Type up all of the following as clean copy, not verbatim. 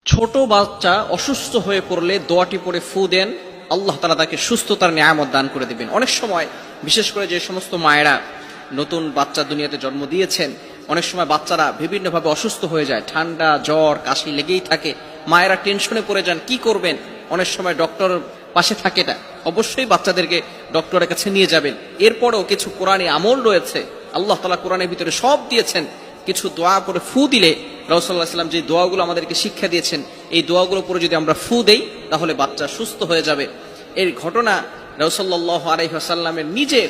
ছোট বাচ্চা অসুস্থ হয়ে পড়লে দোয়াটি পড়ে ফু দেন, আল্লাহ তাআলা তাকে সুস্থতার নিয়ামত দান করে দিবেন। অনেক সময় বিশেষ করে যে সমস্ত মায়েরা নতুন বাচ্চা দুনিয়াতে জন্ম দিয়েছেন, অনেক সময় বাচ্চারা বিভিন্নভাবে অসুস্থ হয়ে যায়, ঠান্ডা জ্বর কাশি লেগেই থাকে। মায়েরা টেনশনে পড়ে যান, কি করবেন। অনেক সময় ডক্টর পাশে থাকে না, অবশ্যই বাচ্চাদেরকে ডক্টরের কাছে নিয়ে যাবেন। এরপরেও কিছু কোরআনী আমল রয়েছে, আল্লাহ তাআলা কোরআনের ভিতরে সব দিয়েছেন। কিছু দোয়া করে ফু দিলে রাসূলুল্লাহ সাল্লাল্লাহু আলাইহি ওয়াসাল্লাম যে দোয়াগুলো আমাদেরকে শিক্ষা দিয়েছেন, এই দোয়াগুলো পরে যদি আমরা ফু দেই তাহলে বাচ্চা সুস্থ হয়ে যাবে। এর ঘটনা রাসূলুল্লাহ আলাইহি ওয়াসাল্লামের নিজে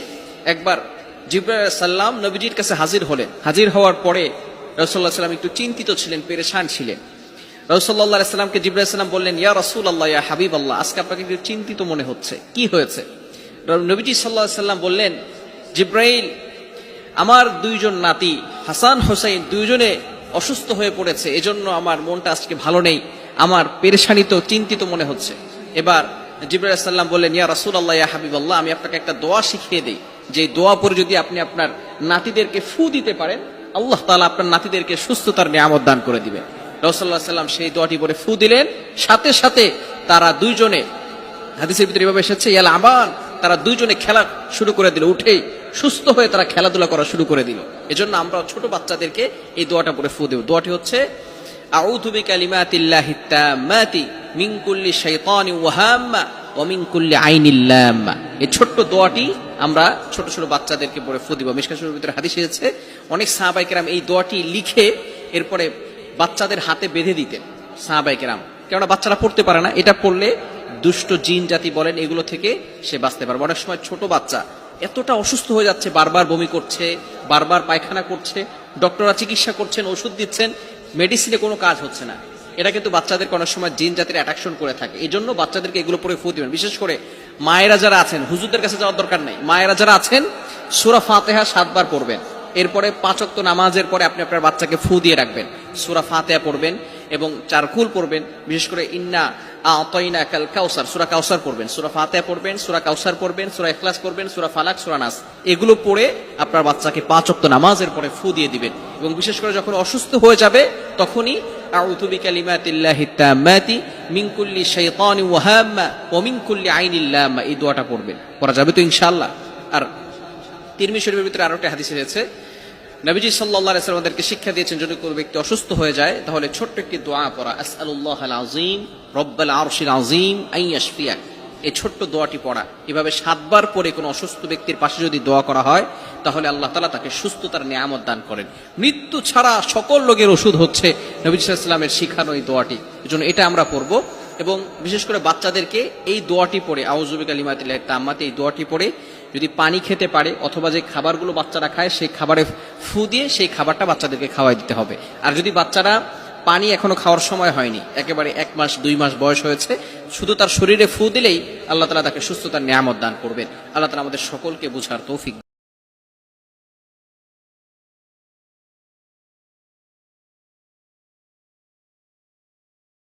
একবার জিবরাইল আলাইহিস সালাম নবীজির কাছে হাজির হলেন। হাজির হওয়ার পরে রাসূলুল্লাহ সাল্লাল্লাহু আলাইহি ওয়াসাল্লাম একটু চিন্তিত ছিলেন, পেরেশান ছিলেন। রাসূলুল্লাহ সাল্লাল্লাহু আলাইহি ওয়াসাল্লামকে জিবরাইল আলাইহিস সালাম বললেন, ইয়া রাসূলুল্লাহ, ইয়া হাবিবাল্লাহ, আজকে আপনাকে একটু চিন্তিত মনে হচ্ছে, কি হয়েছে? নবীজি সাল্লাল্লাহু আলাইহি ওয়াসাল্লাম বললেন, জিবরাইল, আমার দুইজন নাতি হাসান হোসেন দুইজনে অসুস্থ হয়ে পড়েছে, এজন্য আমার মনটা আজকে ভালো নেই, আমার পেরেশানিত চিন্তিত মনে হচ্ছে। এবার জিবরাইল আলাইহিস সালাম বললেন, ইয়া রাসূলুল্লাহ, ইয়া হাবিবাল্লাহ, আমি আপনাকে একটা দোয়া শিখিয়ে দেই, যে দোয়া পরে যদি আপনি আপনার নাতিদেরকে ফু দিতে পারেন, আল্লাহ তাআলা আপনার নাতিদেরকে সুস্থতার নিয়ামত দান করে দিবেন। রাসূলুল্লাহ সাল্লাল্লাহু আলাইহি ওয়াসাল্লাম সেই দোয়াটি পরে ফু দিলেন, সাথে সাথে তারা দুইজনে, হাদিসের ভিতরে এভাবে এসেছে, ইয়াল আমান, তারা দুইজনে খেলা শুরু করে দিল, উঠেই সুস্থ হয়ে তারা খেলাধুলা করা শুরু করে দিল। এজন্য আমরা ছোট বাচ্চাদেরকে এই দোয়াটা পরে ফু দেব। দোয়াটি হচ্ছে, আউযু বিকালিমাতিল্লাহিত তাম্মাতি মিন কুল্লি শাইতানিন ওয়া হাম্মা ওয়া মিন কুল্লি আইনিল লাম্মা। এই ছোট্ট দোয়াটি আমরা ছোট ছোট বাচ্চাদেরকে পরে ফু দিব। মিশকাত শরীফের ভিতরে হাদিস এসেছে, অনেক সাহাবায়ে কেরাম এই দোয়াটি লিখে এরপরে বাচ্চাদের হাতে বেঁধে দিতেন সাহাবায়ে কেরাম, কেননা বাচ্চারা পড়তে পারে না, এটা পড়লে দুষ্ট জিন জাতি বলেন এগুলো থেকে সে বাঁচতে পারবে। অনেক সময় ছোট বাচ্চা এতটা অসুস্থ হয়ে যাচ্ছে, বারবার বমি করছে, বারবার পায়খানা করছে, ডক্টররা চিকিৎসা করছেন, ওষুধ দিচ্ছেন, মেডিসিনে কোনো কাজ হচ্ছে না। এটা কিন্তু বাচ্চাদেরকে অনেক সময় জিন জাতির অ্যাট্রাকশন করে থাকে। এই জন্য বাচ্চাদেরকে এগুলো পরে ফু দিবেন। বিশেষ করে মায়েরা যারা আছেন, হুজুরদের কাছে যাওয়ার দরকার নেই, মায়েরা যারা আছেন সূরা ফাতিহা 7 বার পড়বেন। এরপরে 5 ওয়াক্ত নামাজের পরে আপনি আপনার বাচ্চাকে ফু দিয়ে রাখবেন, সূরা ফাতিহা পড়বেন এবং চারকুল পড়বেন। বিশেষ করে ইন্না আতাইনাকাল কাউসার, সূরা কাউসার পড়বেন, সূরা ফাতিহা পড়বেন, সূরা কাউসার পড়বেন, সূরা ইখলাস পড়বেন, সূরা ফালাক, সূরা নাস, এগুলো পড়ে আপনার বাচ্চাকে 5 ওয়াক্ত নামাজের পরে ফু দিয়ে দিবেন। এবং বিশেষ করে যখন অসুস্থ হয়ে যাবে তখনই আউযু বিকালিমাতিল্লাহিত তাম্মাতি মিন কুল্লি শাইতানিন ওয়া হাম্মা ওয়া মিন কুল্লি আইনিল লাম্মা, এই দোয়াটা পড়বেন। পড়া যাবে তো ইনশাআল্লাহ। আর তিরমিজি শরীফের ভিতরে আরো একটা হাদিস এসেছে, নবীজি সাল্লাল্লাহু আলাইহি ওয়াসাল্লাম আমাদেরকে শিক্ষা দিয়েছেন, যদি কোনো ব্যক্তি অসুস্থ হয়ে যায় তাহলে ছোট্ট একটি দোয়া পড়া, আসআলুল্লাহাল আযীম রব্বাল আরশিল আযীম আন ইয়াশফিয়াক, এই ছোট্ট দোয়াটি পড়া। এভাবে 7 বার পরে কোনো অসুস্থ ব্যক্তির পাশে যদি দোয়া করা হয় তাহলে আল্লাহ তাআলা তাকে সুস্থতার নিয়ামত দান করেন। মৃত্যু ছাড়া সকল রোগের ওষুধ হচ্ছে নবী সাল্লাল্লাহু আলাইহি ওয়াসাল্লামের শিখানো এই দোয়াটি। এজন্য এটা আমরা পড়ব এবং বিশেষ করে বাচ্চাদেরকে এই দোয়াটি পড়ে, আউযু বিকালিমাতিল্লাহিত তাম্মাতি, এই দোয়াটি পড়ে যদি পানি খেতে পারে অথবা যে খাবারগুলো বাচ্চারা খায় সেই খাবারে ফু দিয়ে সেই খাবারটা বাচ্চাদেরকে খাওয়াই দিতে হবে। আর যদি বাচ্চারা পানি এখনো খাওয়ার সময় হয়নি, একেবারে 1 মাস 2 মাস বয়স হয়েছে, শুধু তার শরীরে ফু দিলেই আল্লাহ তাআলা তাকে সুস্থতার নিয়ামত দান করবেন। আল্লাহ তাআলা আমাদের সকলকে বুঝার তৌফিক